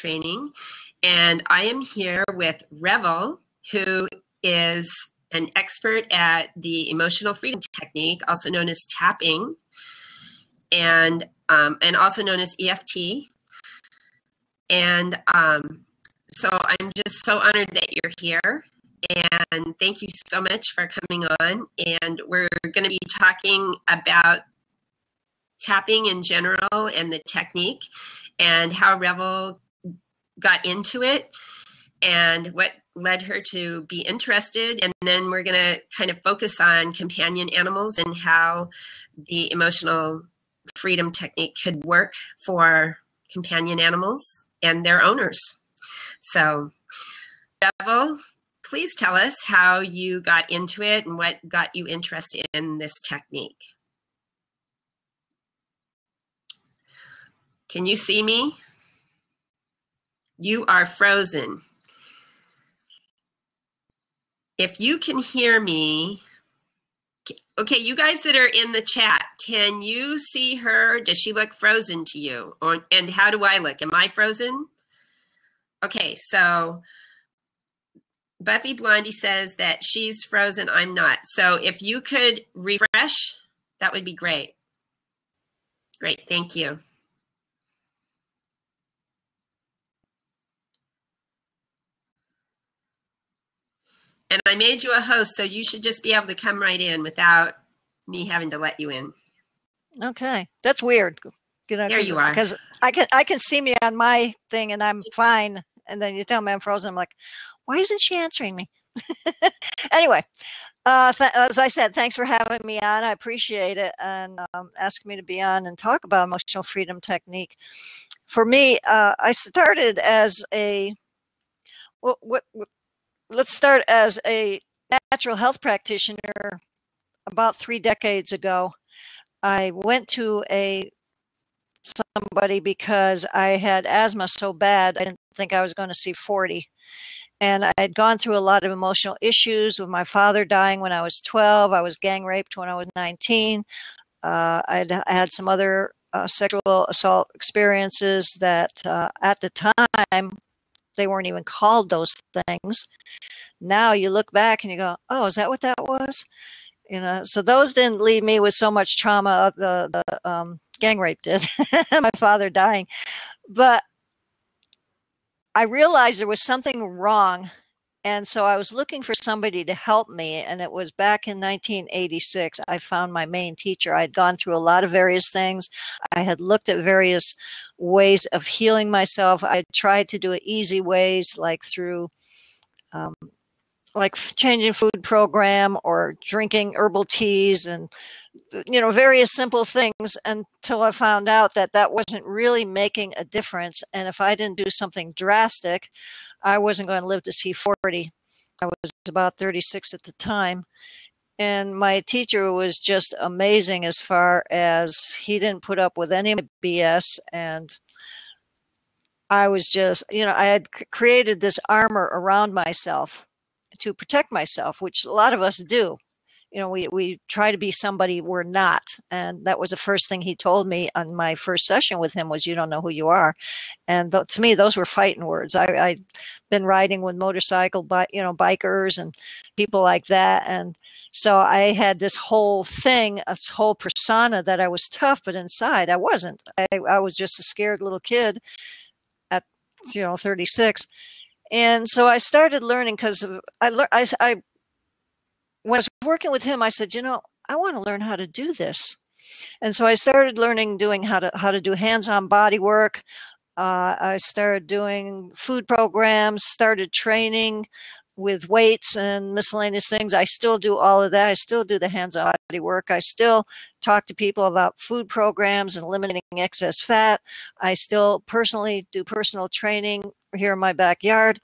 training. And I am here with Revvell, who is an expert at the emotional freedom technique, also known as tapping, and also known as EFT. And so I'm just so honored that you're here. And thank you so much for coming on. And we're going to be talking about tapping in general and the technique and how Revvell got into it and what led her to be interested. And then we're going to kind of focus on companion animals and how the emotional freedom technique could work for companion animals and their owners. So, Revvell, please tell us how you got into it and what got you interested in this technique. Can you see me? You are frozen. If you can hear me, okay, you guys that are in the chat, can you see her? Does she look frozen to you? And how do I look? Am I frozen? Okay, so Buffy Blondie says that she's frozen, I'm not. So if you could refresh, that would be great. Great, thank you. And I made you a host, so you should just be able to come right in without me having to let you in. Okay, that's weird. There you are. Because I can see me on my thing and I'm fine, and then you tell me I'm frozen. I'm like, why isn't she answering me? Anyway, as I said, thanks for having me on. I appreciate it, and asking me to be on and talk about emotional freedom technique. For me, I started as a let's start as a natural health practitioner about 3 decades ago. I went to somebody because I had asthma so bad I didn't think I was going to see 40. And I had gone through a lot of emotional issues with my father dying when I was 12. I was gang raped when I was 19. I had some other sexual assault experiences that at the time, they weren't even called those things. Now you look back and you go, oh, is that what that was? You know, so those didn't leave me with so much trauma. The gang rape did, my father dying. But I realized there was something wrong. And so I was looking for somebody to help me. And it was back in 1986, I found my main teacher. I had gone through a lot of various things. I had looked at various ways of healing myself. I tried to do it easy ways, like through like changing food program or drinking herbal teas and, you know, various simple things, until I found out that that wasn't really making a difference. And if I didn't do something drastic, I wasn't going to live to see 40. I was about 36 at the time. And my teacher was just amazing as far as he didn't put up with any BS. And I was just, you know, I had created this armor around myself to protect myself, which a lot of us do. You know, we try to be somebody we're not. And that was the first thing he told me on my first session with him was, you don't know who you are. And to me, those were fighting words. I'd been riding with bikers and people like that. And so I had this whole thing, this whole persona that I was tough, but inside I wasn't. I was just a scared little kid at, 36. And so I started learning because when I was working with him, I said, I want to learn how to do this. And so I started doing how to do hands-on body work. I started doing food programs, started training with weights and miscellaneous things. I still do all of that. I still do the hands-on body work. I still talk to people about food programs and eliminating excess fat. I still personally do personal training here in my backyard.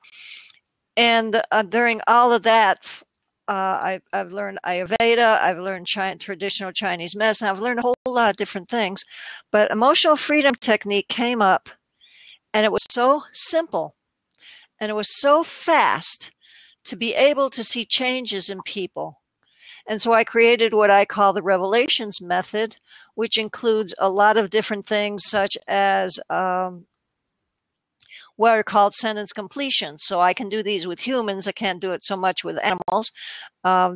And during all of that, I've learned Ayurveda, I've learned traditional Chinese medicine, I've learned a whole lot of different things. But emotional freedom technique came up, and it was so simple, and it was so fast to be able to see changes in people. And so I created what I call the Revelations method, which includes a lot of different things, such as what are called sentence completion. So I can do these with humans. I can't do it so much with animals.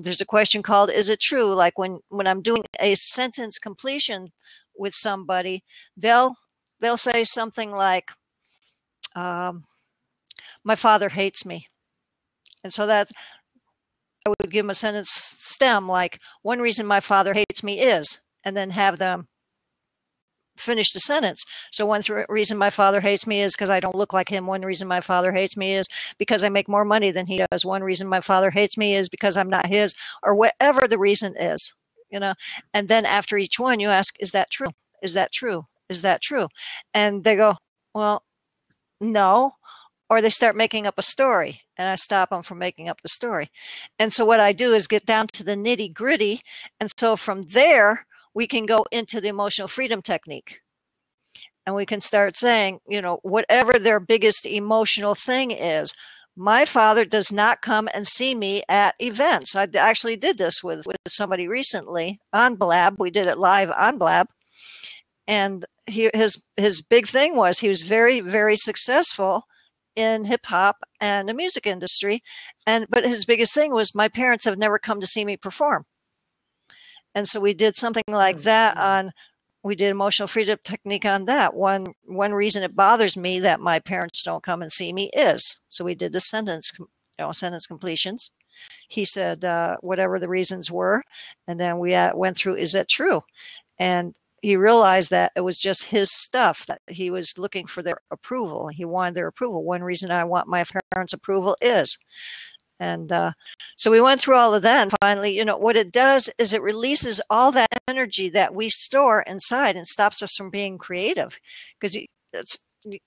There's a question called, is it true? Like when I'm doing a sentence completion with somebody, they'll say something like, my father hates me. And so that I would give them a sentence stem like, one reason my father hates me is, and then have them finish the sentence. So one reason my father hates me is because I don't look like him. One reason my father hates me is because I make more money than he does. One reason my father hates me is because I'm not his, or whatever the reason is, and then after each one you ask, is that true? Is that true? Is that true? And they go, well, no. Or they start making up a story, and I stop them from making up the story. And so what I do is get down to the nitty gritty. And so from there, we can go into the emotional freedom technique. And we can start saying, whatever their biggest emotional thing is. My father does not come and see me at events. I actually did this with somebody recently on Blab. We did it live on Blab. And his big thing was he was very, very successful in hip hop and the music industry. But his biggest thing was, my parents have never come to see me perform. And so we did something like that we did emotional freedom technique on that. One reason it bothers me that my parents don't come and see me is, so we did the sentence completions. He said, whatever the reasons were. And then we went through, is that true? And he realized that it was just his stuff, that he was looking for their approval. He wanted their approval. One reason I want my parents' approval is. And so we went through all of that. And finally, what it does is it releases all that energy that we store inside and stops us from being creative. Because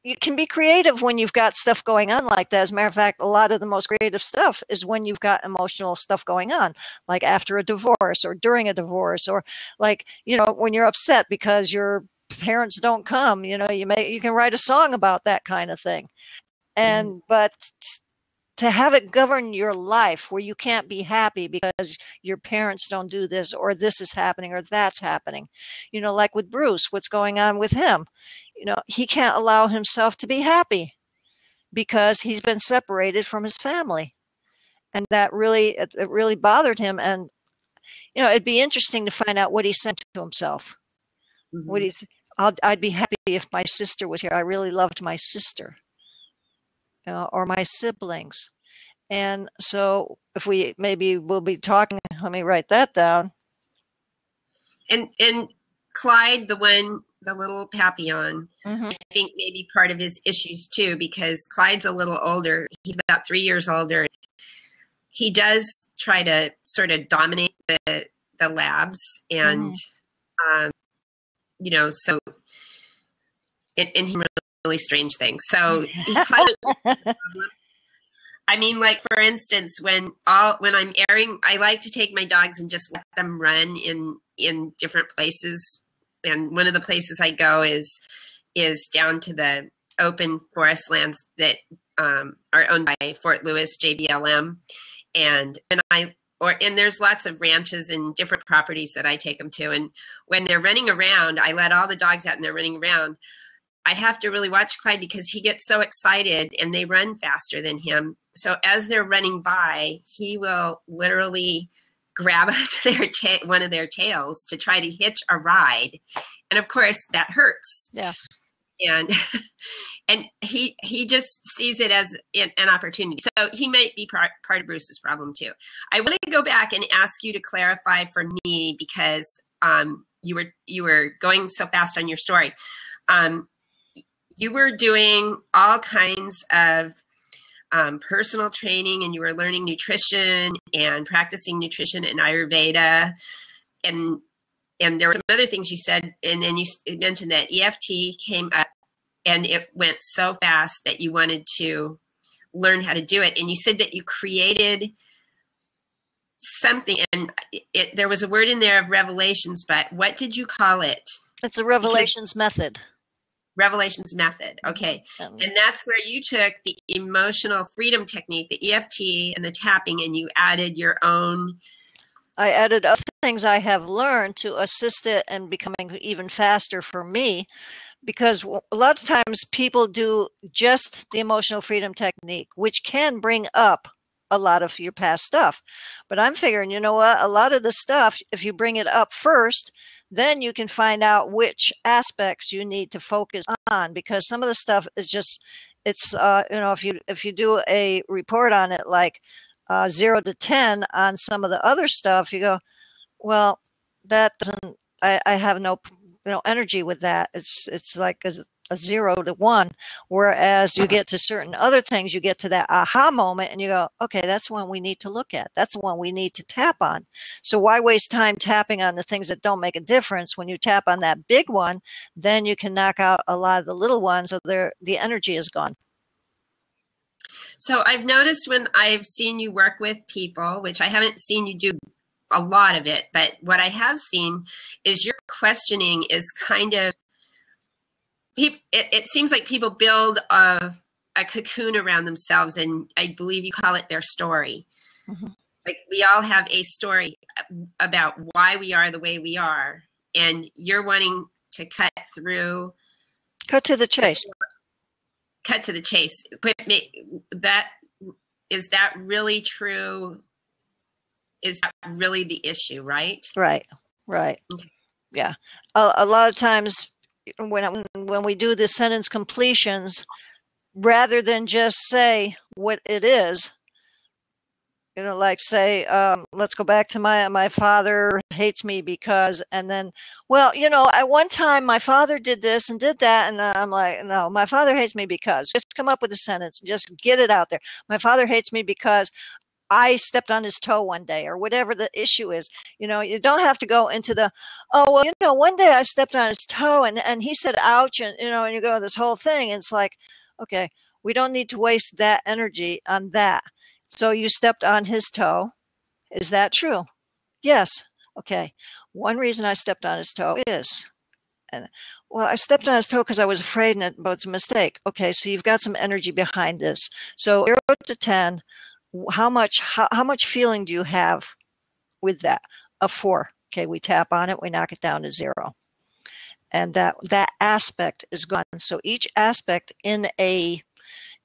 you can be creative when you've got stuff going on like that. As a matter of fact, a lot of the most creative stuff is when you've got emotional stuff going on, like after a divorce or during a divorce, or like, when you're upset because your parents don't come, you can write a song about that kind of thing. And, but to have it govern your life where you can't be happy because your parents don't do this, or this is happening, or that's happening, like with Bruce, what's going on with him? He can't allow himself to be happy because he's been separated from his family. And that it really bothered him. And, it'd be interesting to find out what he said to himself. Mm-hmm. I'd be happy if my sister was here. I really loved my sister, or my siblings. And so if we'll be talking, let me write that down. And Clyde, the little Papillon, mm-hmm. I think maybe part of his issues too, because Clyde's a little older. He's about 3 years older. He does try to sort of dominate the labs, and so and he really strange things. So I mean, like, for instance, when I'm airing, I like to take my dogs and just let them run in different places. And one of the places I go is down to the open forest lands that are owned by Fort Lewis JBLM, and there's lots of ranches and different properties that I take them to. And when they're running around, I let all the dogs out and they're running around. I have to really watch Clyde because he gets so excited and they run faster than him. So as they're running by, he will literally grab one of their tails to try to hitch a ride. And of course that hurts. Yeah. And he just sees it as an opportunity. So he might be part of Bruce's problem too. I want to go back and ask you to clarify for me, because you were going so fast on your story. You were doing all kinds of personal training, and you were learning nutrition and practicing nutrition and Ayurveda, and there were some other things you said, and then you mentioned that EFT came up, and it went so fast that you wanted to learn how to do it, and you said that you created something, and there was a word in there of revelations, but what did you call it? It's a revelations method. Revelations method. Okay. And that's where you took the emotional freedom technique, the EFT and the tapping, and you added your own. I added other things I have learned to assist it and becoming even faster for me. because a lot of times people do just the emotional freedom technique, which can bring up a lot of your past stuff. But I'm figuring, you know what, a lot of the stuff, if you bring it up first, then you can find out which aspects you need to focus on, because some of the stuff is just, it's, if you do a report on it, like 0 to 10 on some of the other stuff, you go, well, that doesn't, I have no energy with that. It's like a 0 to 1. Whereas you get to certain other things, you get to that aha moment and you go, okay, that's one we need to look at. That's the one we need to tap on. So why waste time tapping on the things that don't make a difference? When you tap on that big one, then you can knock out a lot of the little ones, so the energy is gone. So I've noticed when I've seen you work with people, which I haven't seen you do a lot of it, but what I have seen is your questioning is kind of, it seems like people build a cocoon around themselves, and I believe you call it their story. Mm-hmm. Like we all have a story about why we are the way we are, and you're wanting to cut to the chase. Cut to the chase. But is that really true? Is that really the issue, right? Right. Okay. Yeah. A lot of times when we do the sentence completions, rather than just say what it is, like say, let's go back to my father hates me because, and then, well, at one time my father did this and did that. And I'm like, no, my father hates me because, just come up with a sentence, just get it out there. My father hates me because I stepped on his toe one day, or whatever the issue is. You don't have to go into the, oh, well, one day I stepped on his toe and he said, ouch. And, and you go this whole thing. And it's like, okay, we don't need to waste that energy on that. So you stepped on his toe. Is that true? Yes. Okay. One reason I stepped on his toe is, well, I stepped on his toe because I was afraid and it was a mistake. Okay. So you've got some energy behind this. So 0 to 10, how much feeling do you have with that? A 4. Okay, we tap on it, we knock it down to 0. And that aspect is gone. So each aspect in a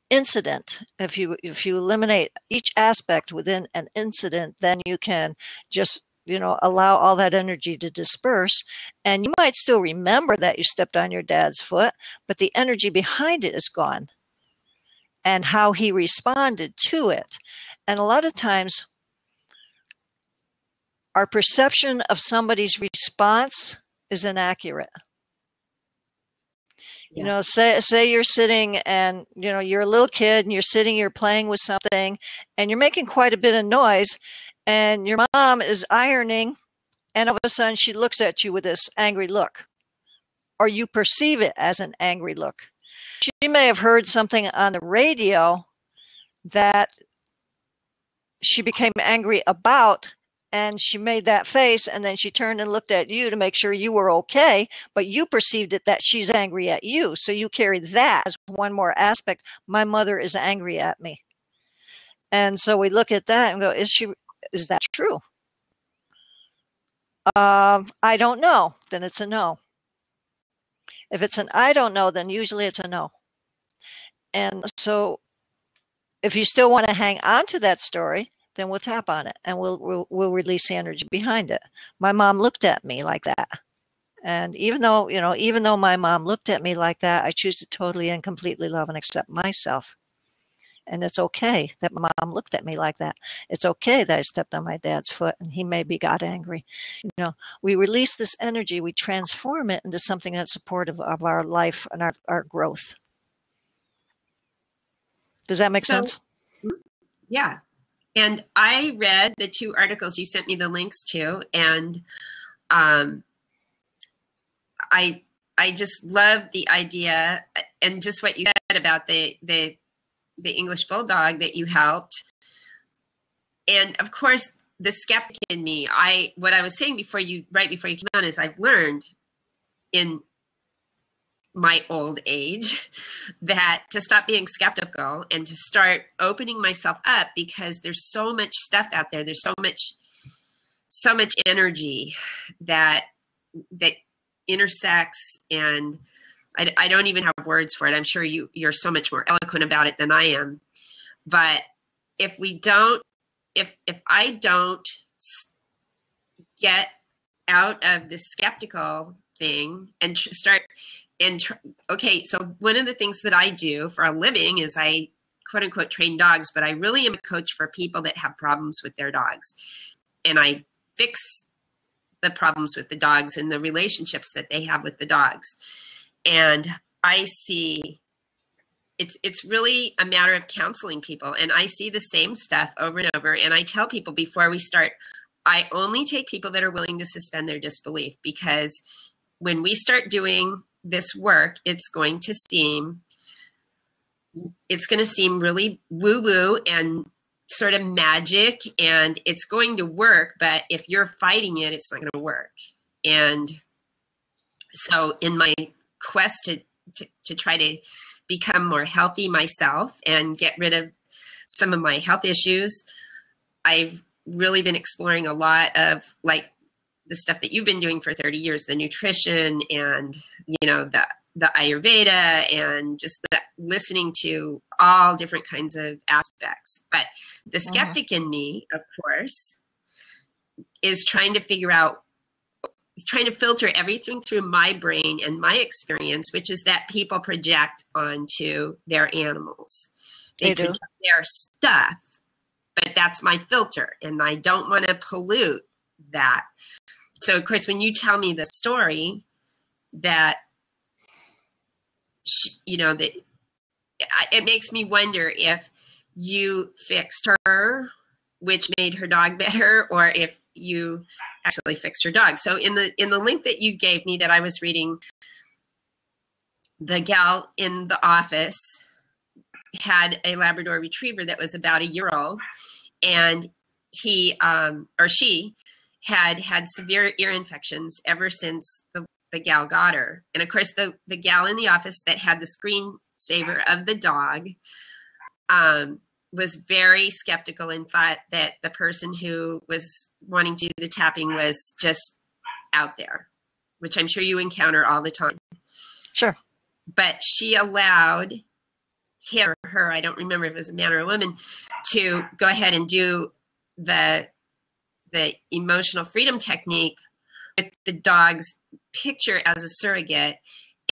incident, if you eliminate each aspect within an incident, then you can just allow all that energy to disperse. And you might still remember that you stepped on your dad's foot, but the energy behind it is gone, and how he responded to it. And a lot of times our perception of somebody's response is inaccurate. Yeah. Say you're sitting and you're a little kid and you're playing with something and you're making quite a bit of noise, and your mom is ironing, and all of a sudden she looks at you with this angry look, or you perceive it as an angry look. She may have heard something on the radio that she became angry about, and she made that face, and then she turned and looked at you to make sure you were okay, but you perceived it that she's angry at you. So you carried that as one more aspect. My mother is angry at me. And so we look at that and go, is that true? I don't know. Then it's a no. If it's an I don't know, then usually it's a no. And so if you still want to hang on to that story, then we'll tap on it and we'll release the energy behind it. My mom looked at me like that. And even though my mom looked at me like that, I choose to totally and completely love and accept myself. And it's okay that my mom looked at me like that. It's okay that I stepped on my dad's foot and he maybe got angry. We release this energy, we transform it into something that's supportive of our life and our growth. Does that make sense? Yeah. And I read the 2 articles you sent me the links to, and I just love the idea and just what you said about the English Bulldog that you helped. And of course, the skeptic in me, what I was saying right before you came on is I've learned in my old age that to stop being skeptical and to start opening myself up, because there's so much stuff out there. There's so much energy that intersects, and I don't even have words for it. I'm sure you're so much more eloquent about it than I am. But if I don't get out of the skeptical thing and okay, so one of the things that I do for a living is I quote unquote train dogs, but I really am a coach for people that have problems with their dogs. And I fix the problems with the dogs and the relationships that they have with the dogs. And I see it's really a matter of counseling people. And I see the same stuff over and over. And I tell people before we start, I only take people that are willing to suspend their disbelief, because when we start doing this work, it's going to seem really woo-woo and sort of magic, and it's going to work. But if you're fighting it, it's not going to work. And so in my quest to try to become more healthy myself and get rid of some of my health issues, I've really been exploring a lot of like the stuff that you've been doing for 30 years, the nutrition and, the Ayurveda, and just listening to all different kinds of aspects. But the skeptic in me, of course, is trying to filter everything through my brain and my experience, which is that people project onto their animals. They project their stuff, but that's my filter, and I don't want to pollute that. So, of course, when you tell me the story that, that it makes me wonder if you fixed her, which made her dog better, or if you actually fixed her dog. So in the link that you gave me that I was reading, the gal in the office had a Labrador Retriever that was about a year old, and he or she had severe ear infections ever since the gal got her. And of course, the gal in the office that had the screensaver of the dog was very skeptical and thought that the person who was wanting to do the tapping was just out there, which I'm sure you encounter all the time. Sure. But she allowed him or her, I don't remember if it was a man or a woman, to go ahead and do the emotional freedom technique with the dog's picture as a surrogate.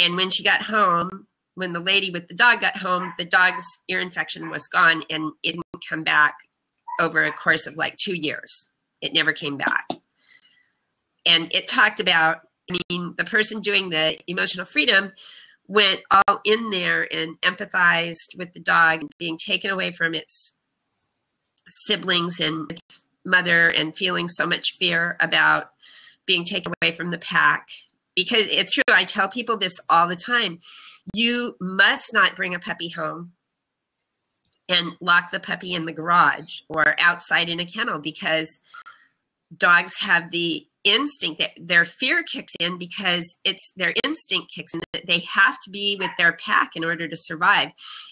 And when she got home, when the lady with the dog got home, the dog's ear infection was gone, and it didn't come back over a course of like 2 years. It never came back. And it talked about, the person doing the emotional freedom went all in there and empathized with the dog being taken away from its siblings and its mother, and feeling so much fear about being taken away from the pack. Because it's true, I tell people this all the time. You must not bring a puppy home and lock the puppy in the garage or outside in a kennel, because dogs have the instinct that their fear kicks in, because it's their instinct kicks in that they have to be with their pack in order to survive.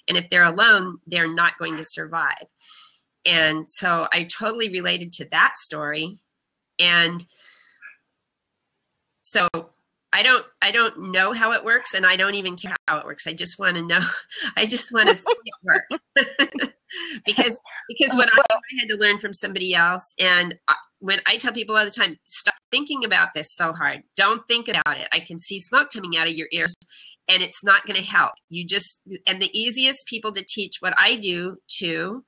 And if they're alone, they're not going to survive. And so I totally related to that story. And so I don't know how it works, and I don't even care how it works. I just want to know. I just want to see it work. because what I had to learn from somebody else. And when I tell people all the time, stop thinking about this so hard. Don't think about it. I can see smoke coming out of your ears, and it's not going to help. And the easiest people to teach what I do to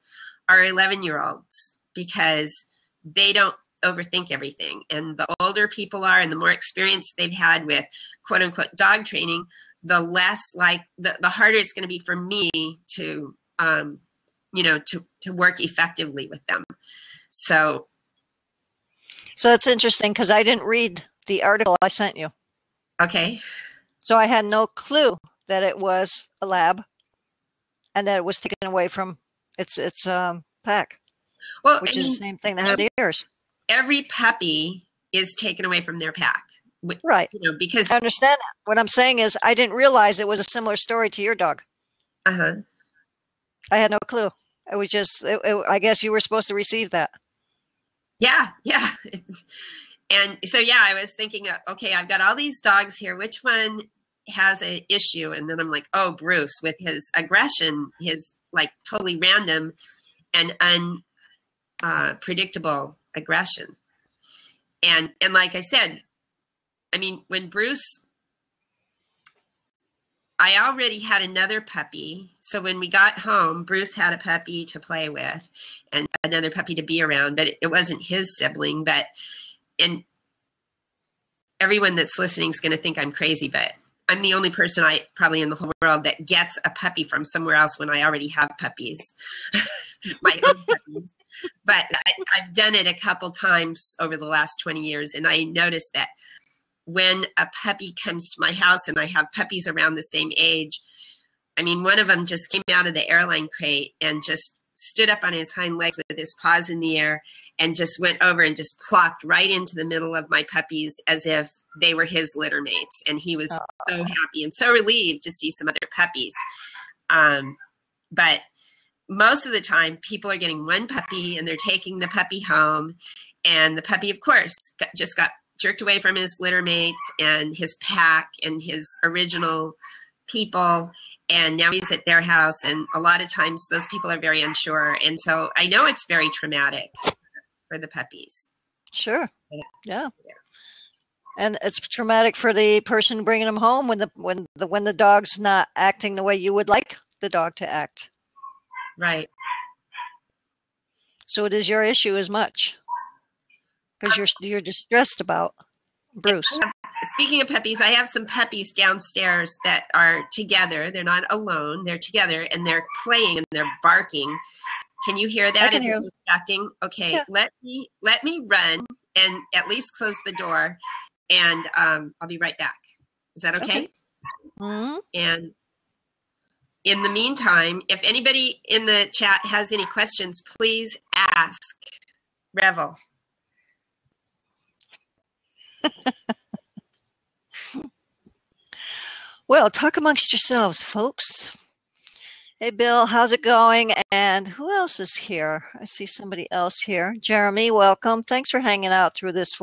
are 11-year-olds, because they don't overthink everything. And the older people are, and the more experience they've had with quote unquote dog training, the less like the harder it's going to be for me to work effectively with them. So it's interesting, because I didn't read the article I sent you. Okay. So I had no clue that it was a lab and that it was taken away from its pack. Well, which is the same thing that had ears. Every puppy is taken away from their pack. Right. Because I understand that. What I'm saying is I didn't realize it was a similar story to your dog. Uh-huh. I had no clue. It was just, I guess you were supposed to receive that. Yeah. And so, I was thinking, okay, I've got all these dogs here. Which one has an issue, and then I'm like, oh, Bruce with his aggression, his like totally random and unpredictable aggression. And like I said, I mean, when Bruce, I already had another puppy. So when we got home, Bruce had a puppy to play with and another puppy to be around, but it wasn't his sibling. But, and everyone that's listening is going to think I'm crazy, but I'm the only person probably in the whole world that gets a puppy from somewhere else when I already have puppies, my own puppies. But I've done it a couple times over the last 20 years. And I noticed that when a puppy comes to my house and I have puppies around the same age, I mean, one of them just came out of the airline crate and just stood up on his hind legs with his paws in the air and just went over and just plopped right into the middle of my puppies as if they were his litter mates. And he was so happy and so relieved to see some other puppies. But most of the time, people are getting one puppy and they're taking the puppy home. And the puppy, of course, just got jerked away from his litter mates and his pack and his original people. And now he's at their house. And a lot of times those people are very unsure. And so I know it's very traumatic for the puppies. Sure. Yeah. And it's traumatic for the person bringing them home when the dog's not acting the way you would like the dog to act. Right. So it is your issue as much because you're distressed about Bruce. Speaking of puppies, I have some puppies downstairs that are together. They're not alone. They're together and they're playing and they're barking. Can you hear that? I can hear. Distracting? Okay, yeah. Let me run and at least close the door, and I'll be right back. Is that okay? Mm-hmm. And in the meantime, if anybody in the chat has any questions, please ask Revvell. Well, talk amongst yourselves, folks. Hey, Bill, how's it going? And who else is here? I see somebody else here. Jeremy, welcome. Thanks for hanging out through this.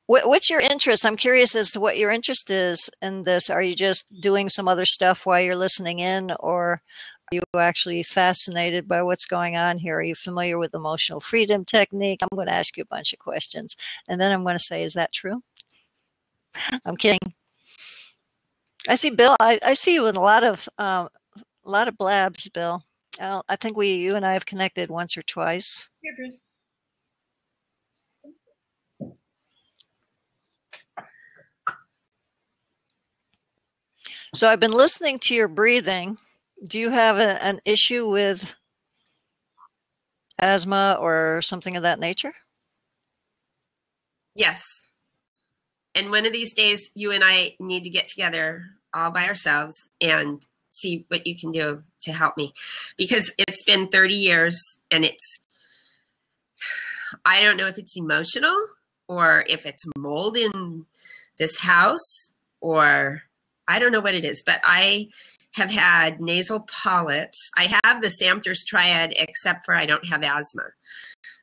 What's your interest? I'm curious as to what your interest is in this. Are you just doing some other stuff while you're listening in, or are you actually fascinated by what's going on here? Are you familiar with emotional freedom technique? I'm going to ask you a bunch of questions, and then I'm going to say, is that true? I'm kidding. I see Bill. I see you with a lot of blabs, Bill. I think you and I have connected once or twice. Here, Bruce. So I've been listening to your breathing. Do you have an issue with asthma or something of that nature? Yes. And one of these days, you and I need to get together all by ourselves and see what you can do to help me. Because it's been 30 years and I don't know if it's emotional or if it's mold in this house, or I don't know what it is, but I have had nasal polyps. I have the Samter's triad, except for I don't have asthma.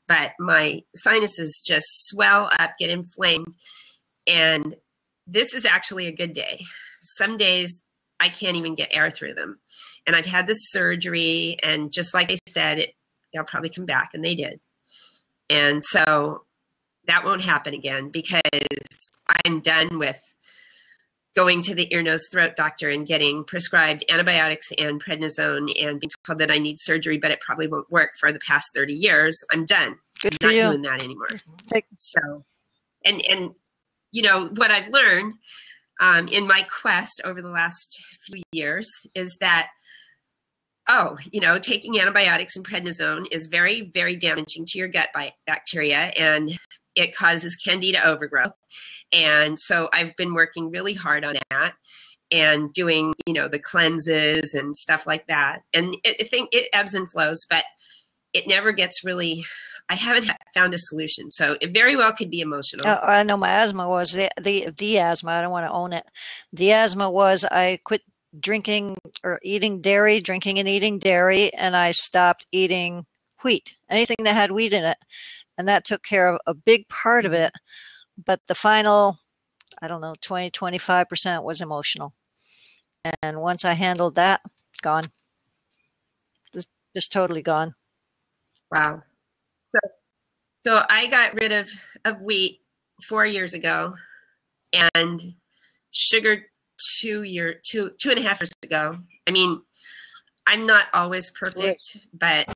But my sinuses just swell up, get inflamed. And this is actually a good day. Some days I can't even get air through them. And I've had this surgery, and just like they said, they'll probably come back, and they did. And so that won't happen again, because I'm done with going to the ear, nose, throat doctor and getting prescribed antibiotics and prednisone and being told that I need surgery, but it probably won't work for the past 30 years. I'm done. Good I'm for not you. doing that anymore. So, and you know, what I've learned in my quest over the last few years is that, taking antibiotics and prednisone is very, very damaging to your gut bacteria, and it causes candida overgrowth. And so I've been working really hard on that and doing, the cleanses and stuff like that. And I think it ebbs and flows, but it never gets really, I haven't found a solution. So it very well could be emotional. I know my asthma was the asthma. I don't want to own it. The asthma was I quit drinking and eating dairy, and I stopped eating wheat, anything that had wheat in it. And that took care of a big part of it. But the final I don't know, 20, 25% was emotional. And once I handled that, gone. Just totally gone. Wow. So, so I got rid of wheat 4 years ago, and sugar 2.5 years ago. I mean, I'm not always perfect, but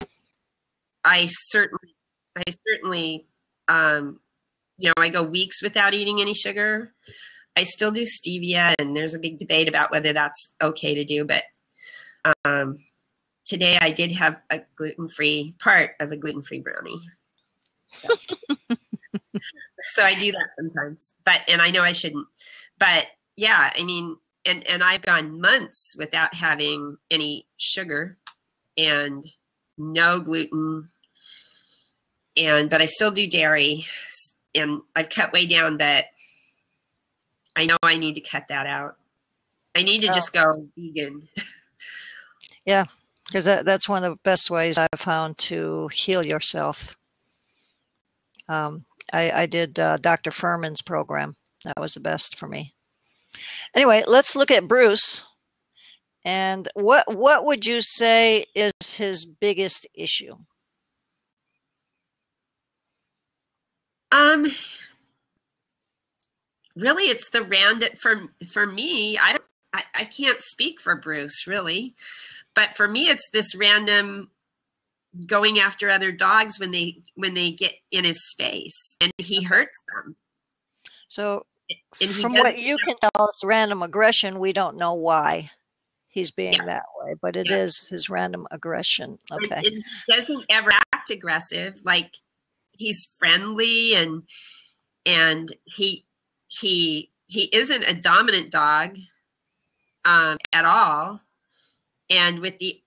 I certainly, I go weeks without eating any sugar. I still do stevia, and there's a big debate about whether that's okay to do. But today I did have a part of a gluten-free brownie. So, so I do that sometimes, and I know I shouldn't. But yeah, I mean, and I've gone months without having any sugar and no gluten, but I still do dairy, and I've cut way down, but I know I need to cut that out. I need to just go vegan. Yeah, because that's one of the best ways I've found to heal yourself. I did Dr. Furman's program. That was the best for me. Anyway, let's look at Bruce. And what would you say is his biggest issue? Really, it's the random for me. I can't speak for Bruce really, but for me, it's this random going after other dogs when they get in his space, and he hurts them. So, from what you can tell, it's random aggression. We don't know why he's being that way, but it is his random aggression. Okay. And he doesn't ever act aggressive. Like, he's friendly, and he isn't a dominant dog at all. And with the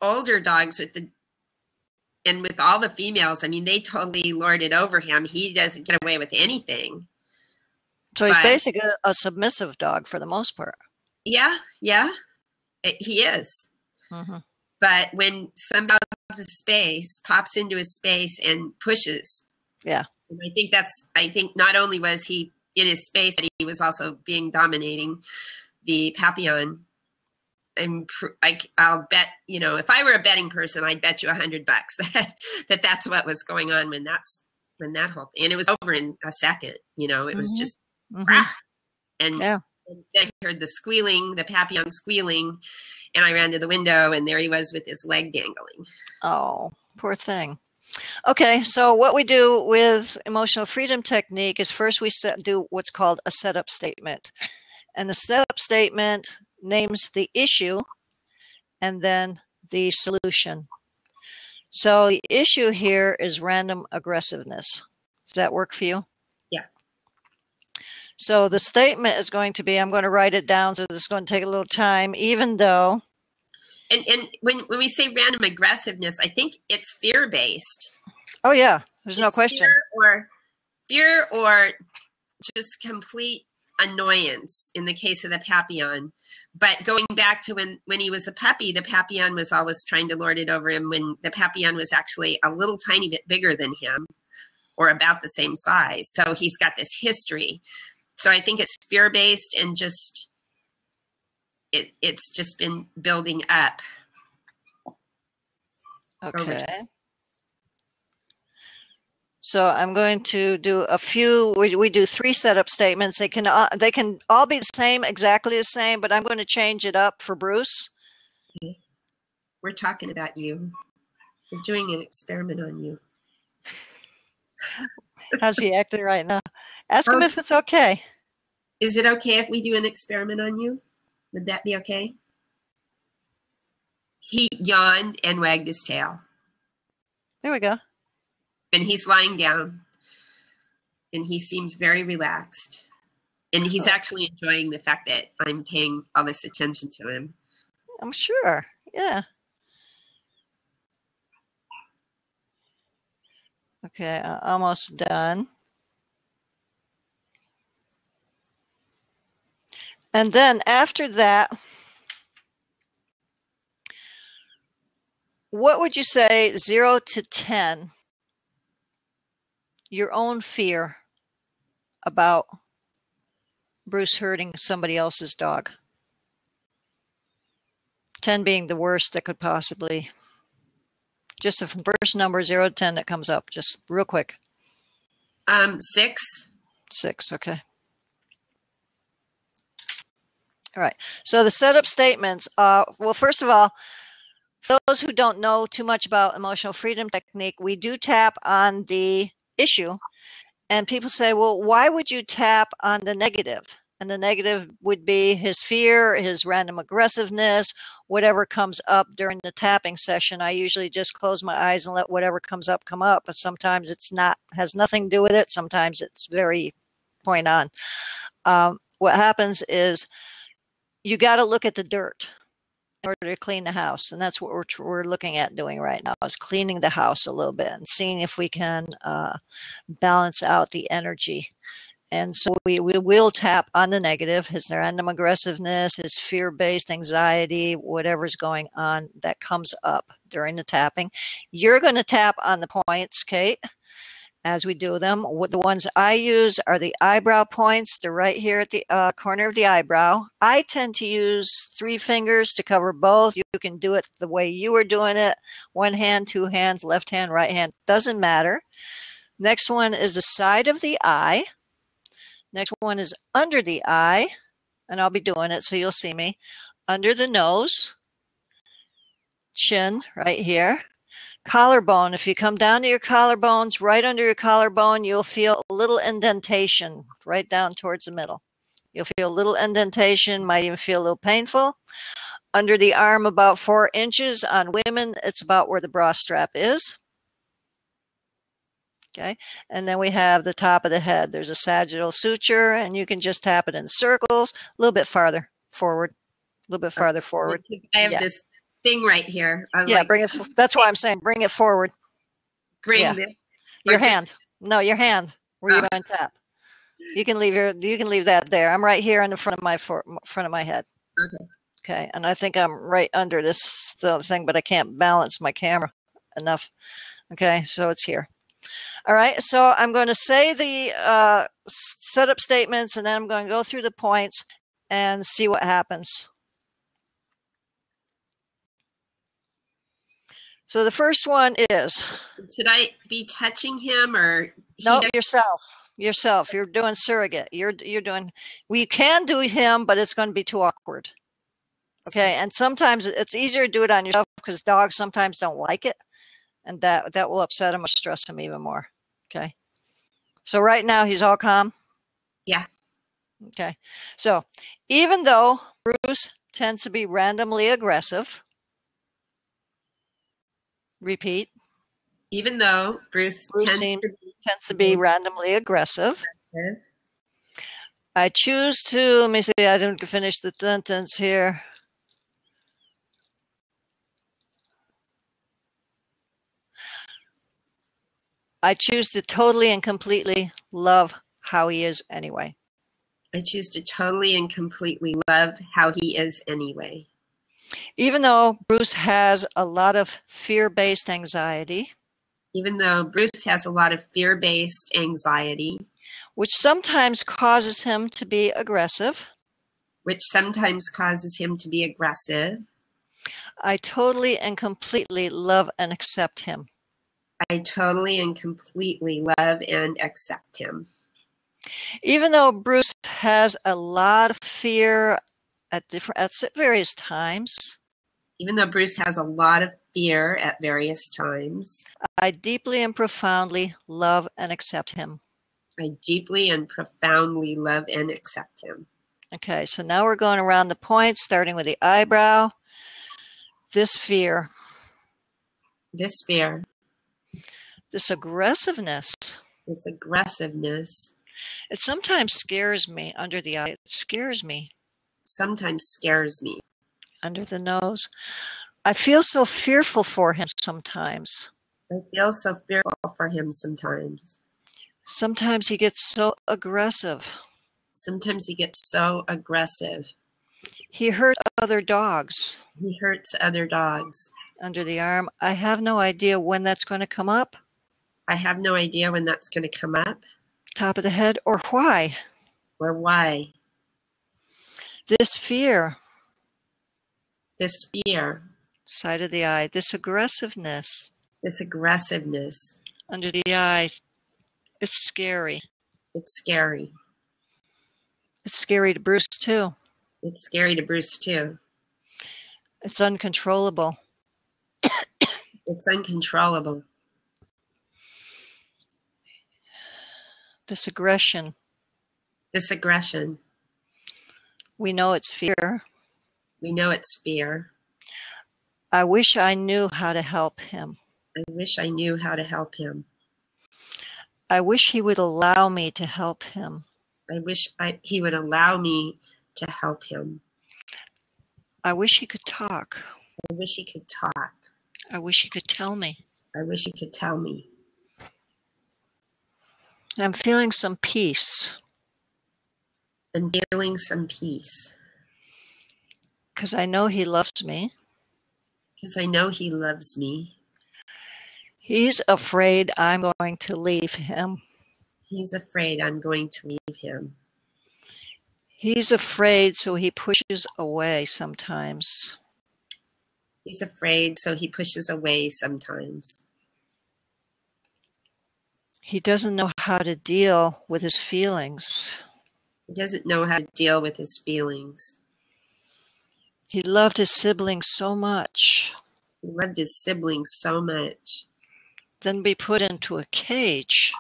older dogs, with all the females, I mean, they totally lord it over him. He doesn't get away with anything. So he's basically a submissive dog for the most part. Yeah, he is. Mm-hmm. But when somebody pops into his space and pushes. Yeah. And I think not only was he in his space, but he was also dominating the Papillon. I'll bet, if I were a betting person, I'd bet you $100 that's what was going on when that whole thing, and it was over in a second. It was just, and then I heard the Papillon squealing, and I ran to the window, and there he was with his leg dangling. Oh, poor thing. Okay, so what we do with emotional freedom technique is first we do what's called a setup statement. And the setup statement names the issue and then the solution. So the issue here is random aggressiveness. Does that work for you? Yeah. So the statement is going to be, I'm going to write it down, so this is going to take a little time, even though. And when we say random aggressiveness, I think it's fear-based. Oh, yeah. There's no question. Fear or just complete annoyance in the case of the Papillon. But going back to when he was a puppy, the Papillon was always trying to lord it over him, when the Papillon was actually a little tiny bit bigger than him, or about the same size. So he's got this history. So I think it's fear-based, and just it's just been building up. Okay. So I'm going to do a few. We do 3 setup statements. They can all be the same, exactly the same, but I'm going to change it up for Bruce. We're talking about you. We're doing an experiment on you. How's he acting right now? Ask him if it's okay. Is it okay if we do an experiment on you? Would that be okay? He yawned and wagged his tail. There we go. And he's lying down, and he seems very relaxed. And he's actually enjoying the fact that I'm paying all this attention to him. I'm sure. Yeah. Okay, almost done. And then after that, what would you say 0 to 10, your own fear about Bruce hurting somebody else's dog. 10 being the worst that could possibly. Just the first number, 0 to 10, that comes up. Just real quick. 6. 6, okay. All right. So the setup statements, well, first of all, for those who don't know too much about emotional freedom technique, we do tap on the issue. And people say, well, why would you tap on the negative? And the negative would be his fear, his random aggressiveness, whatever comes up during the tapping session. I usually just close my eyes and let whatever comes up come up. But sometimes it's not, has nothing to do with it. Sometimes it's very point on. What happens is you got to look at the dirt in order to clean the house. And that's what we're looking at doing right now, is cleaning the house a little bit and seeing if we can balance out the energy. And so we will tap on the negative, his random aggressiveness, his fear-based anxiety, whatever's going on that comes up during the tapping. You're going to tap on the points, Kate, as we do them. The ones I use are the eyebrow points. They're right here at the corner of the eyebrow. I tend to use 3 fingers to cover both. You can do it the way you were doing it. 1 hand, 2 hands, left hand, right hand. Doesn't matter. Next one is the side of the eye. Next one is under the eye. And I'll be doing it so you'll see me. Under the nose. Chin right here. Collarbone, if you come down to your collarbones, right under your collarbone, you'll feel a little indentation right down towards the middle. You'll feel a little indentation, might even feel a little painful. Under the arm, about 4 inches. On women, it's about where the bra strap is. Okay, and then we have the top of the head. There's a sagittal suture, and you can just tap it in circles, a little bit farther forward, a little bit farther forward. I have this thing right here. Bring it. That's why I'm saying bring it forward. Bring this. Your hand. No, your hand. Where you're going to tap. You can leave that there. I'm right here in the front of my head. Okay. Okay, and I think I'm right under this thing, but I can't balance my camera enough. Okay, so it's here. All right, so I'm going to say the setup statements, and then I'm going to go through the points and see what happens. So the first one is... Should I be touching him or... No, yourself. You're doing surrogate. You're doing... We can do him, but it's going to be too awkward. Okay, and sometimes it's easier to do it on yourself because dogs sometimes don't like it. And that will upset him or stress him even more. Okay. So right now he's all calm? Yeah. Okay. So even though Bruce tends to be randomly aggressive, repeat. Even though Bruce tends to be randomly aggressive, I choose to, let me see, I didn't finish the sentence here. I choose to totally and completely love how he is anyway. I choose to totally and completely love how he is anyway. Even though Bruce has a lot of fear-based anxiety. Even though Bruce has a lot of fear-based anxiety. Which sometimes causes him to be aggressive. Which sometimes causes him to be aggressive. I totally and completely love and accept him. I totally and completely love and accept him. Even though Bruce has a lot of fear at various times. Even though Bruce has a lot of fear at various times. I deeply and profoundly love and accept him. I deeply and profoundly love and accept him. Okay, so now we're going around the points, starting with the eyebrow. This fear. This fear. This aggressiveness. This aggressiveness. It sometimes scares me under the eye. It scares me. Sometimes scares me. Under the nose. I feel so fearful for him sometimes. I feel so fearful for him sometimes. Sometimes he gets so aggressive. Sometimes he gets so aggressive. He hurts other dogs. He hurts other dogs. Under the arm. I have no idea when that's going to come up. I have no idea when that's going to come up. Top of the head, or why. Or why. This fear, this fear, side of the eye, this aggressiveness this aggressiveness. under the eye, it's scary. It's scary. It's scary to Bruce too. It's scary to Bruce too. It's uncontrollable. It's uncontrollable. This aggression, This aggression. we know it's fear. We know it's fear. I wish I knew how to help him. I wish I knew how to help him. I wish he would allow me to help him. I wish he would allow me to help him. I wish he could talk. I wish he could talk. I wish he could tell me. I wish he could tell me. I'm feeling some peace I'm feeling some peace because I know he loves me. because I know he loves me. He's afraid I'm going to leave him. He's afraid I'm going to leave him. He's afraid, so he pushes away sometimes. He's afraid, so he pushes away sometimes. He doesn't know how to deal with his feelings. He doesn't know how to deal with his feelings. He loved his siblings so much. He loved his siblings so much. Then be put into a cage.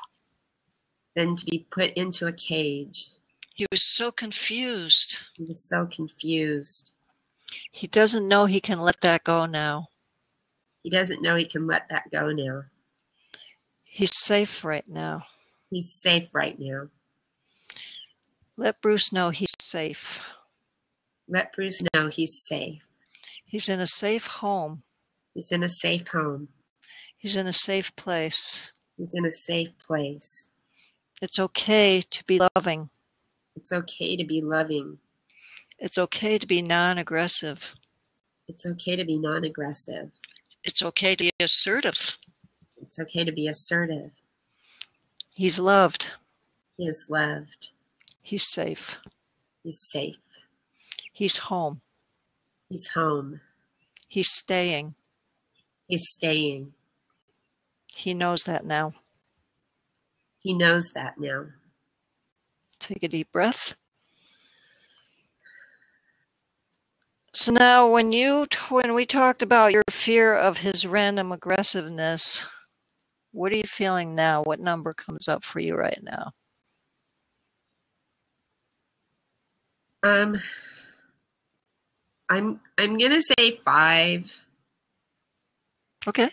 Then to be put into a cage. He was so confused. He was so confused. He doesn't know he can let that go now. He doesn't know he can let that go now. He's safe right now. He's safe right now. Let Bruce know he's safe. Let Bruce know he's safe. He's in a safe home. He's in a safe home. He's in a safe place. He's in a safe place. It's okay to be loving. It's okay to be loving. It's okay to be non-aggressive. It's okay to be non-aggressive. It's okay to be assertive. It's okay to be assertive. He's loved. He is loved. He's safe. He's safe. He's home. He's home. He's staying. He's staying. He knows that now. He knows that now. Take a deep breath. So now when we talked about your fear of his random aggressiveness, what are you feeling now? What number comes up for you right now? I'm gonna say 5. Okay.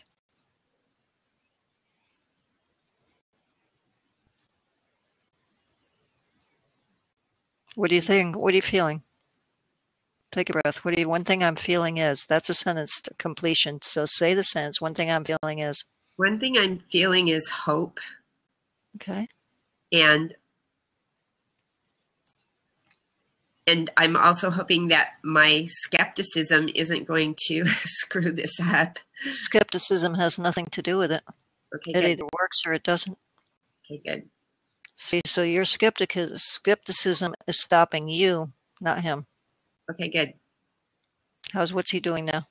What do you think? What are you feeling? Take a breath. One thing I'm feeling is, that's a sentence to completion. So say the sentence. One thing I'm feeling is. One thing I'm feeling is hope. Okay. And I'm also hoping that my skepticism isn't going to screw this up. Skepticism has nothing to do with it. Okay, It good. either works or it doesn't. Okay, good. See, so your skepticism is stopping you, not him. Okay, good. What's he doing now?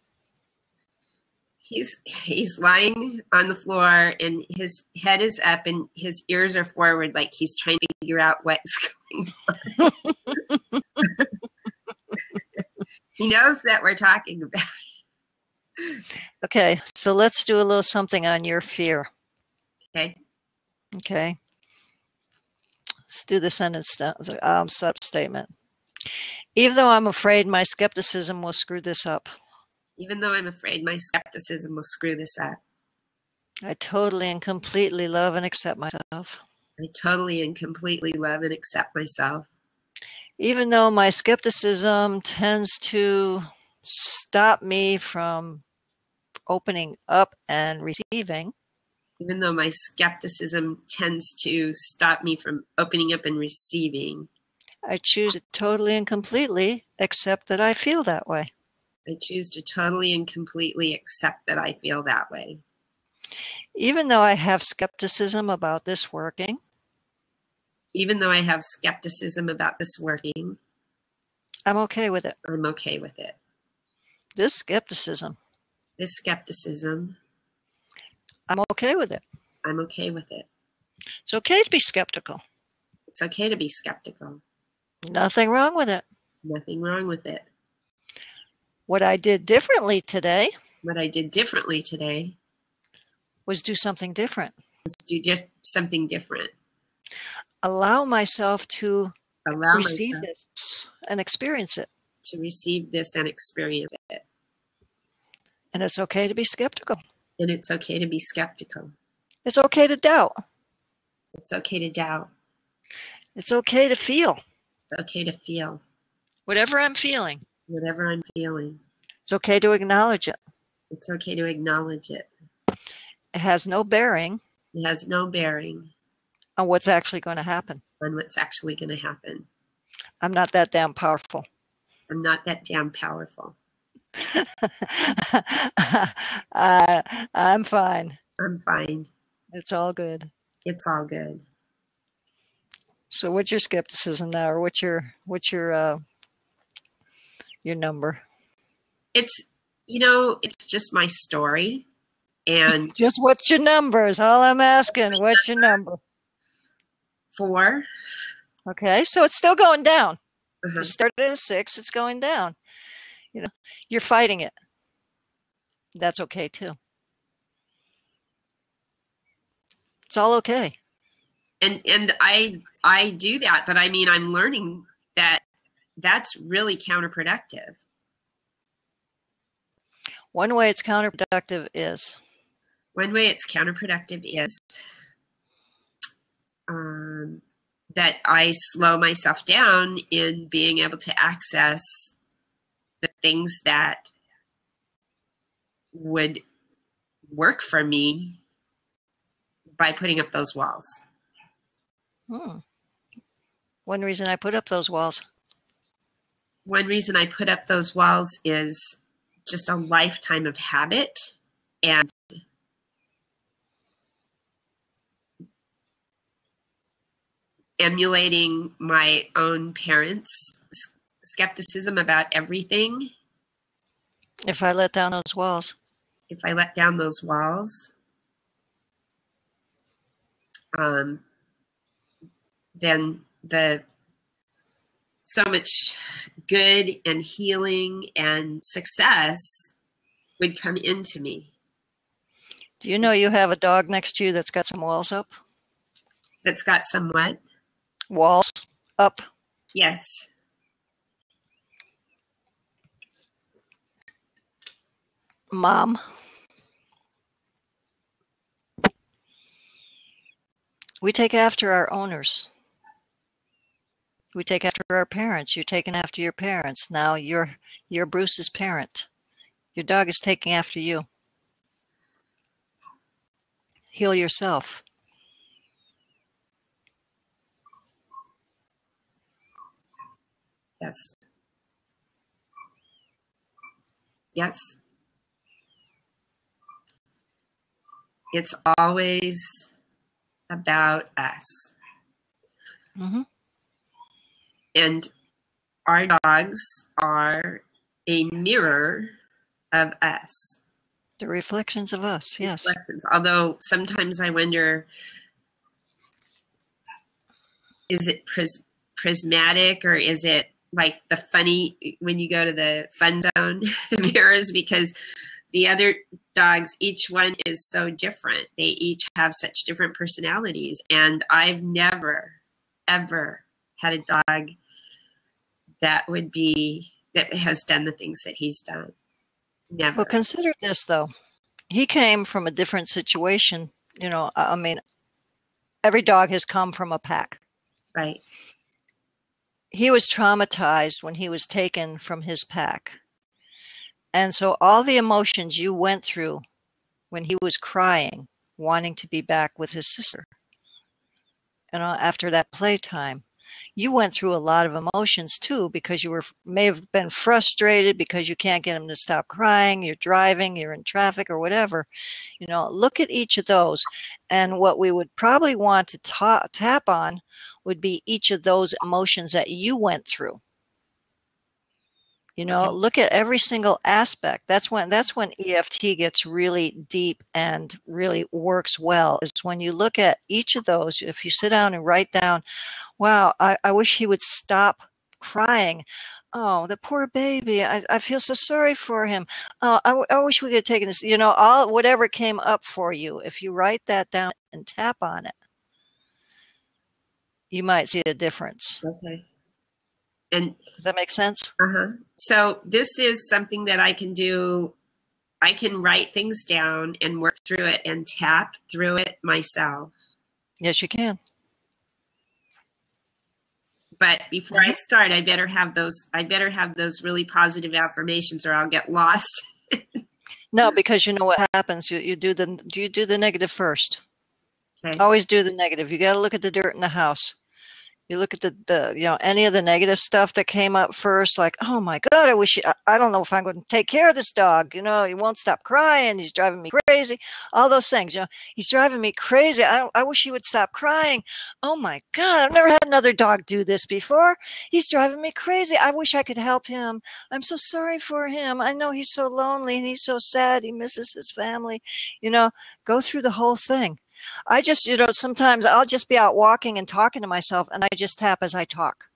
He's lying on the floor and his head is up and his ears are forward, like he's trying to figure out what's going on. He knows that we're talking about it. Okay, so let's do a little something on your fear. Okay. Okay. Let's do the sentence sub-statement. Even though I'm afraid my skepticism will screw this up, Even though I'm afraid my skepticism will screw this up, I totally and completely love and accept myself. I totally and completely love and accept myself. Even though my skepticism tends to stop me from opening up and receiving, Even though my skepticism tends to stop me from opening up and receiving, I choose to totally and completely accept that I feel that way. I choose to totally and completely accept that I feel that way. Even though I have skepticism about this working, Even though I have skepticism about this working, I'm okay with it. I'm okay with it. This skepticism, This skepticism, I'm okay with it. I'm okay with it. It's okay to be skeptical. It's okay to be skeptical. Nothing wrong with it. Nothing wrong with it. What I did differently today What I did differently today was do something different. was do something different. Allow myself to Allow receive myself this and experience it. to receive this and experience it. And it's okay to be skeptical. And it's okay to be skeptical. It's okay to doubt. It's okay to doubt. It's okay to feel. It's okay to feel. Whatever I'm feeling, Whatever I'm feeling, it's okay to acknowledge it. it's okay to acknowledge it. It has no bearing It has no bearing on what's actually going to happen. on what's actually going to happen. I'm not that damn powerful. I'm not that damn powerful. I'm fine. I'm fine. It's all good. It's all good. So what's your skepticism now, or what's your number? It's, it's just my story. And Just what's your number is all I'm asking. What's your number? 4. Okay, so it's still going down. Uh-huh. You started at a 6, it's going down. You're fighting it. That's okay too. It's all okay. And I do that, but I mean, I'm learning that that's really counterproductive. One way it's counterproductive is that I slow myself down in being able to access the things that would work for me by putting up those walls. One reason I put up those walls. One reason I put up those walls is just a lifetime of habit and emulating my own parents' skepticism about everything. If I let down those walls, then so much good and healing and success would come into me. Do you know you have a dog next to you that's got some walls up? That's got some what? Walls up. Yes. Mom. We take after our owners. We take after our parents. You're taking after your parents. Now you're Bruce's parent. Your dog is taking after you. Heal yourself. Yes. Yes. It's always about us. Mm-hmm. And our dogs are a mirror of us. The reflections of us, yes. Although sometimes I wonder, is it prismatic, or is it like the funny when you go to the fun zone mirrors? Because the other dogs, each one is so different. They each have such different personalities. And I've never, ever had a dog that has done the things that he's done. Never. Well, consider this, though. He came from a different situation. I mean, every dog has come from a pack. Right. He was traumatized when he was taken from his pack. And so all the emotions you went through when he was crying, wanting to be back with his sister, after that playtime, you went through a lot of emotions too, because you may have been frustrated because you can't get him to stop crying. You're driving, you're in traffic or whatever. Look at each of those. And what we would probably want to tap on would be each of those emotions that you went through. You know, look at every single aspect. That's when EFT gets really deep and really works well, is when you look at each of those. If you sit down and write down, wow, I wish he would stop crying. Oh, the poor baby. I feel so sorry for him. Oh, I wish we could have taken this, you know, all whatever came up for you. If you write that down and tap on it, you might see a difference. Okay. And does that make sense? So this is something that I can do. I can write things down and work through it and tap through it myself. Yes, you can. But before I start, I better have those really positive affirmations, or I'll get lost. No, because you know what happens. You do the negative first. Okay. Always do the negative. You got to look at the dirt in the house. You look at the you know, any of the negative stuff that came up first, like, oh my God, I don't know if I'm going to take care of this dog. You know, he won't stop crying. He's driving me crazy. All those things, you know, he's driving me crazy. I wish he would stop crying. Oh my God, I've never had another dog do this before. He's driving me crazy. I wish I could help him. I'm so sorry for him. I know he's so lonely and he's so sad. He misses his family. You know, go through the whole thing. I just, you know, sometimes I'll just be out walking and talking to myself, and I just tap as I talk.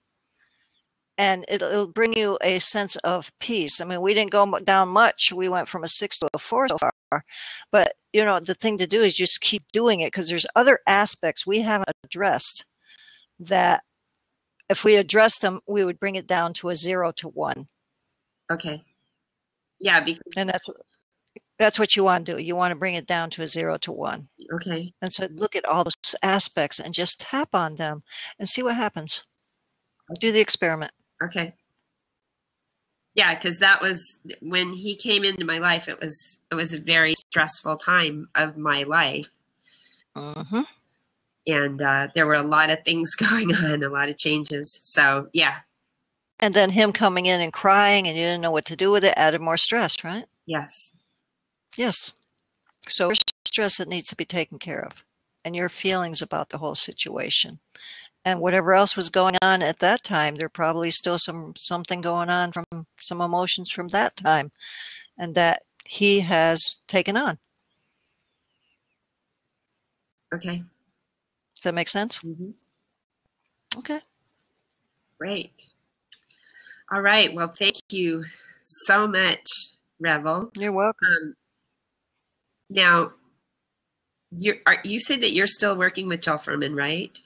And it'll bring you a sense of peace. I mean, we didn't go down much. We went from a 6 to a 4 so far. But, you know, the thing to do is just keep doing it, because there's other aspects we haven't addressed that if we addressed them, we would bring it down to a 0 to 1. Okay. Yeah. And that's what you want to do. You want to bring it down to a 0 to 1. Okay. And so look at all those aspects and just tap on them and see what happens. Do the experiment. Okay. Yeah, because that was when he came into my life. It was a very stressful time of my life. Mm-hmm. And there were a lot of things going on, a lot of changes. So, yeah. And then him coming in and crying and you didn't know what to do with it added more stress, right? Yes. Yes. So there's stress that needs to be taken care of, and your feelings about the whole situation. And whatever else was going on at that time, there probably still something going on from some emotions from that time, and that he has taken on. Okay. Does that make sense? Mm-hmm. Okay. Great. All right. Well, thank you so much, Revvell. You're welcome. Now, you said that you're still working with Joel Fuhrman, right?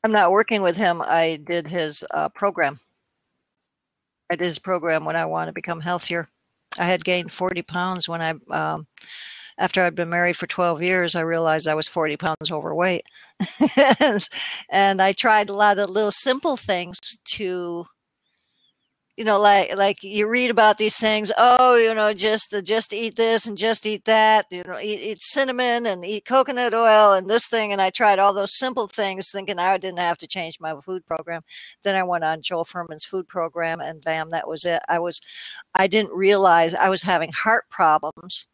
I'm not working with him. I did his program. I did his program when I wanted to become healthier. I had gained 40 pounds when after I'd been married for 12 years, I realized I was 40 pounds overweight. And I tried a lot of little simple things to, you know, like you read about these things. Oh, you know, just eat this and just eat that. You know, eat cinnamon and eat coconut oil and this thing. And I tried all those simple things, thinking I didn't have to change my food program. Then I went on Joel Fuhrman's food program, and bam, that was it. I didn't realize I was having heart problems.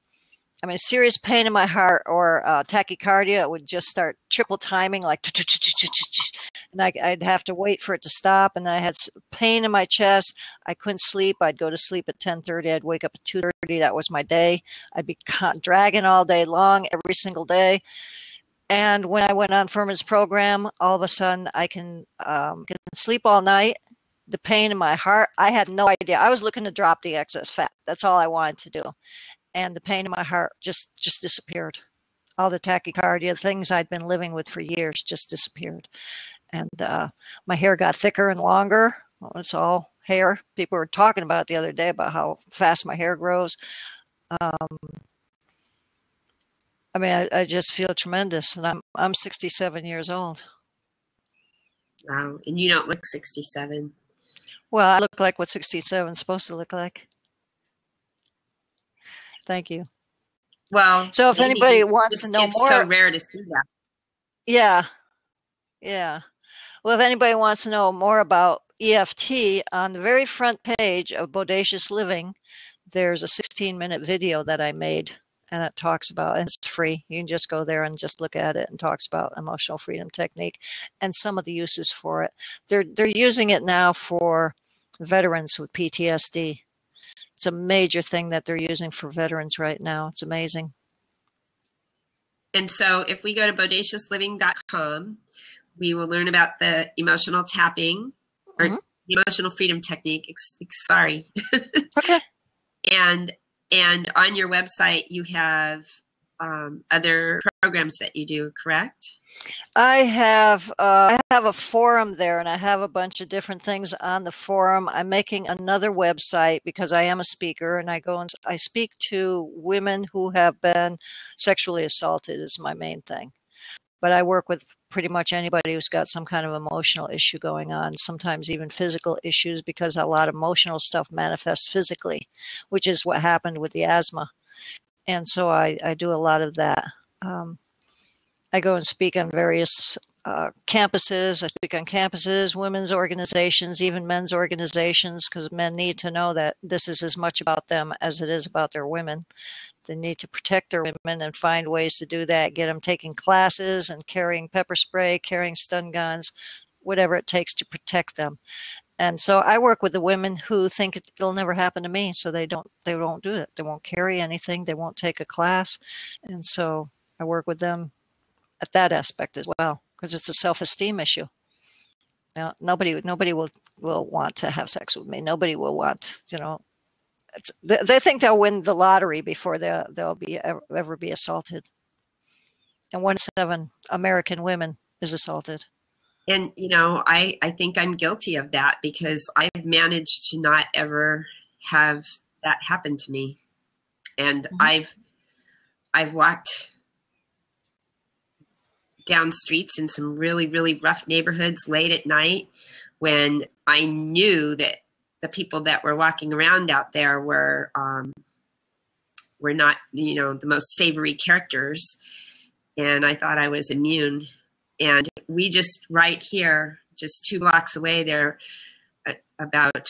I mean, serious pain in my heart or tachycardia. It would just start triple timing, like, and I'd have to wait for it to stop. And I had pain in my chest. I couldn't sleep. I'd go to sleep at 10:30. I'd wake up at 2:30. That was my day. I'd be dragging all day long, every single day. And when I went on Fuhrman's program, all of a sudden I can sleep all night. The pain in my heart, I had no idea. I was looking to drop the excess fat. That's all I wanted to do. And the pain in my heart just disappeared. All the tachycardia, things I'd been living with for years, just disappeared. And my hair got thicker and longer. Well, it's all hair. People were talking about it the other day about how fast my hair grows. I mean, I just feel tremendous. And I'm 67 years old. Wow. And you don't look 67. Well, I look like what 67 is supposed to look like. Thank you. Well, so if anybody wants to know more, it's so rare to see that. Yeah. Well, if anybody wants to know more about EFT, on the very front page of Bodacious Living, there's a 16-minute video that I made, and it talks about, and it's free. You can just go there and just look at it, and talks about emotional freedom technique and some of the uses for it. They're using it now for veterans with PTSD. It's a major thing that they're using for veterans right now. It's amazing. And so if we go to bodaciouslyving.com, we will learn about the emotional tapping or the emotional freedom technique. Sorry. Okay. And on your website, you have other programs that you do, correct? I have a forum there, and I have a bunch of different things on the forum. I'm making another website because I am a speaker, and I speak to women who have been sexually assaulted is my main thing. But I work with pretty much anybody who's got some kind of emotional issue going on, sometimes even physical issues, because a lot of emotional stuff manifests physically, which is what happened with the asthma. And so I do a lot of that. I go and speak on various campuses. I speak on campuses, women's organizations, even men's organizations, because men need to know that this is as much about them as it is about their women. They need to protect their women and find ways to do that, get them taking classes and carrying pepper spray, carrying stun guns, whatever it takes to protect them. And so I work with the women who think it'll never happen to me, so they won't do it. They won't carry anything. They won't take a class. And so I work with them at that aspect as well, because it's a self-esteem issue. Now, nobody will want to have sex with me. Nobody will want, they think they'll win the lottery before they'll be ever be assaulted. And 1 in 7 American women is assaulted. And, I think I'm guilty of that because I've managed to not ever have that happen to me. And I've walked down streets in some really, really rough neighborhoods late at night when I knew that the people that were walking around out there were not, the most savory characters. And I thought I was immune. And we just right here, just 2 blocks away there, about,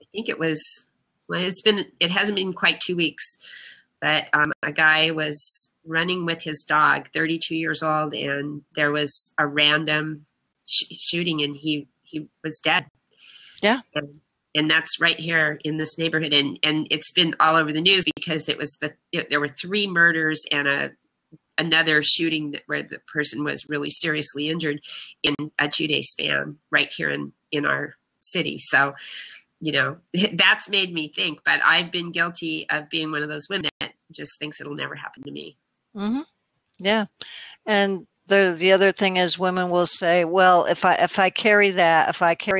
I think it hasn't been quite 2 weeks, but a guy was running with his dog, 32 years old, and there was a random shooting, and he was dead. Yeah. And that's right here in this neighborhood, and it's been all over the news because there were 3 murders and another shooting where the person was really seriously injured in a 2-day span right here in our city. So, that's made me think, but I've been guilty of being one of those women that just thinks it'll never happen to me. Mm-hmm. Yeah. And the other thing is women will say, well, if I carry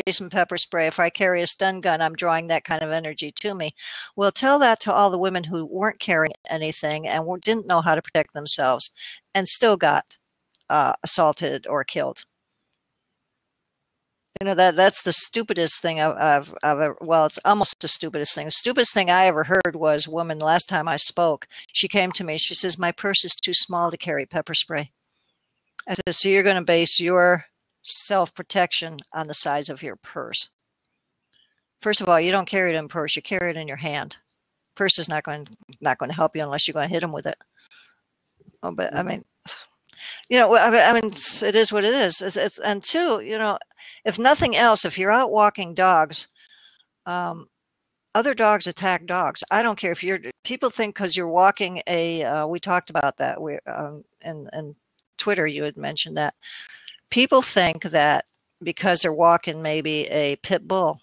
some pepper spray, if I carry a stun gun, I'm drawing that kind of energy to me. Well, tell that to all the women who weren't carrying anything and didn't know how to protect themselves and still got assaulted or killed. That's the stupidest thing I've ever, well, it's almost the stupidest thing. The stupidest thing I ever heard was a woman, last time I spoke, she came to me, she says, my purse is too small to carry pepper spray. I said, so you're going to base your self-protection on the size of your purse. First of all, you don't carry it in a purse, you carry it in your hand. Purse is not going to help you unless you're going to hit them with it. Oh, but I mean, it is what it is. And 2, if nothing else, if you're out walking dogs, other dogs attack dogs. I don't care if people think because you're walking we talked about that. And Twitter, you had mentioned that. People think that because they're walking maybe a pit bull,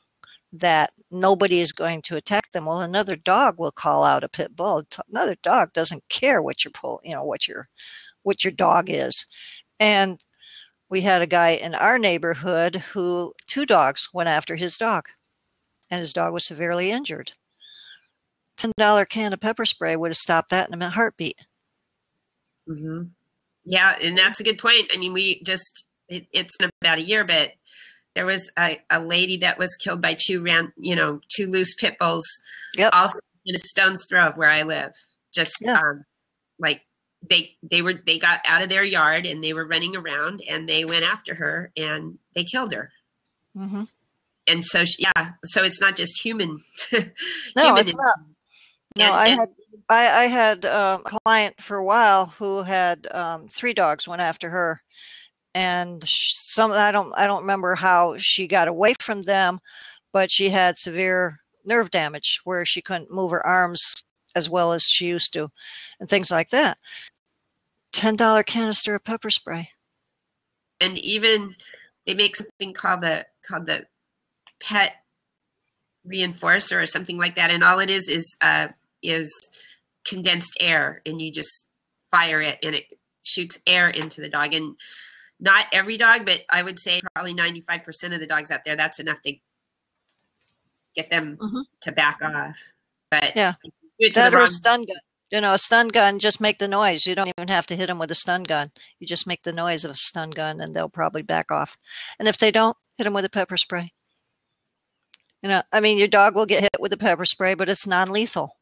that nobody is going to attack them. Well, another dog will call out a pit bull. Another dog doesn't care what your dog is. And we had a guy in our neighborhood who 2 dogs went after his dog, and his dog was severely injured. $10 can of pepper spray would have stopped that in a heartbeat. Mm-hmm. Yeah, and that's a good point. I mean, it's been about a year, but there was a lady that was killed by 2 loose pit bulls, yep. Also in a stone's throw of where I live. Just they got out of their yard and they were running around and they went after her and they killed her. Mm-hmm. And so, so it's not just human. No, it's not. No, I had a client for a while who had 3 dogs went after her, and I don't remember how she got away from them, but she had severe nerve damage where she couldn't move her arms as well as she used to, and things like that. $10 canister of pepper spray. And even they make something called the pet reinforcer or something like that, and all it is condensed air, and you just fire it and it shoots air into the dog. And not every dog, but I would say probably 95% of the dogs out there, that's enough to get them to back off. But yeah, that or a stun gun. You know, a stun gun, just make the noise. You don't even have to hit them with a stun gun. You just make the noise of a stun gun and they'll probably back off. And if they don't, hit them with a pepper spray. You know, I mean, your dog will get hit with a pepper spray, but it's non-lethal.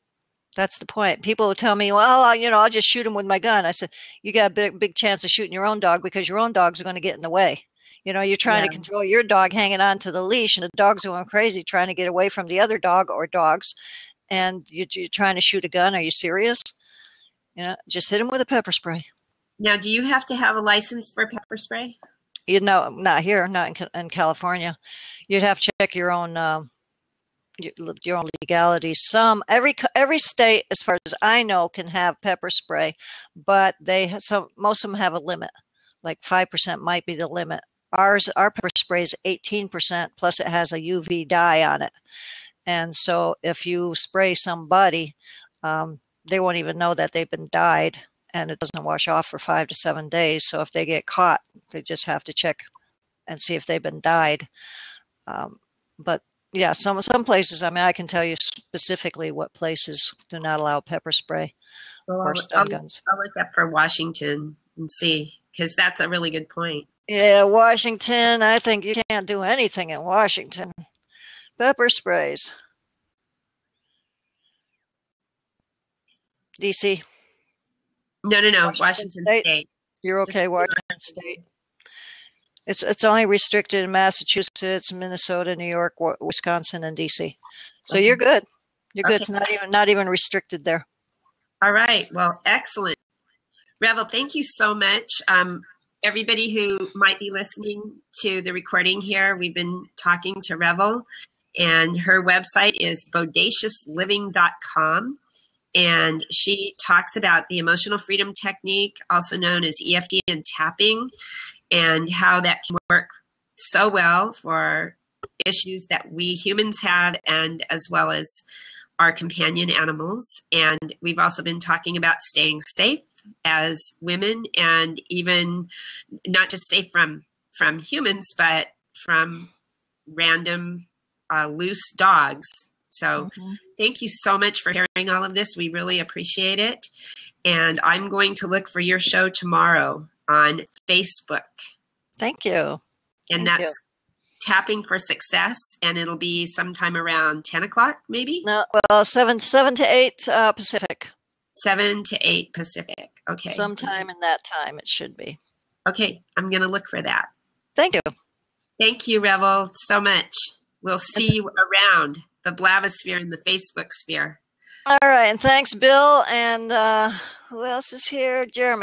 That's the point. People will tell me, well, you know, I'll just shoot him with my gun. I said, you got a big chance of shooting your own dog because your own dogs are going to get in the way. You know, you're trying to control your dog hanging on to the leash, and the dog's going crazy trying to get away from the other dog or dogs. And you're trying to shoot a gun. Are you serious? You know, just hit him with a pepper spray. Now, do you have to have a license for pepper spray? You know, not here, not in California. You'd have to check your own legalities. Every state, as far as I know, can have pepper spray, but most of them have a limit. Like 5% might be the limit. Our pepper spray is 18%, plus it has a UV dye on it. And so if you spray somebody, they won't even know that they've been dyed, and it doesn't wash off for 5 to 7 days. So if they get caught, they just have to check and see if they've been dyed. But yeah, some places, I mean, I can tell you specifically what places do not allow pepper spray or stun guns. I'll look up for Washington and see, because that's a really good point. Yeah, Washington, I think you can't do anything in Washington. Pepper sprays. DC. No. Washington State. You're okay, Washington State. It's only restricted in Massachusetts, Minnesota, New York, Wisconsin, and DC. So you're good. You're good. It's not even restricted there. All right. Well, excellent. Revvell, thank you so much. Everybody who might be listening to the recording here, we've been talking to Revvell, and her website is bodaciousliving.com. And she talks about the emotional freedom technique, also known as EFT and tapping, and how that can work so well for issues that we humans have, and as well as our companion animals. And we've also been talking about staying safe as women, and even not just safe from humans, but from random loose dogs. So thank you so much for sharing all of this. We really appreciate it. And I'm going to look for your show tomorrow on Facebook. Thank you. And that's Tapping for Success, and it'll be sometime around 10 o'clock, maybe? No, well, 7 to 8 Pacific. 7 to 8 Pacific. Okay. Sometime in that time it should be. Okay, I'm going to look for that. Thank you. Thank you, Revvell, so much. We'll see you around the Blavosphere and the Facebook sphere. All right, and thanks, Bill. And who else is here? Jeremy.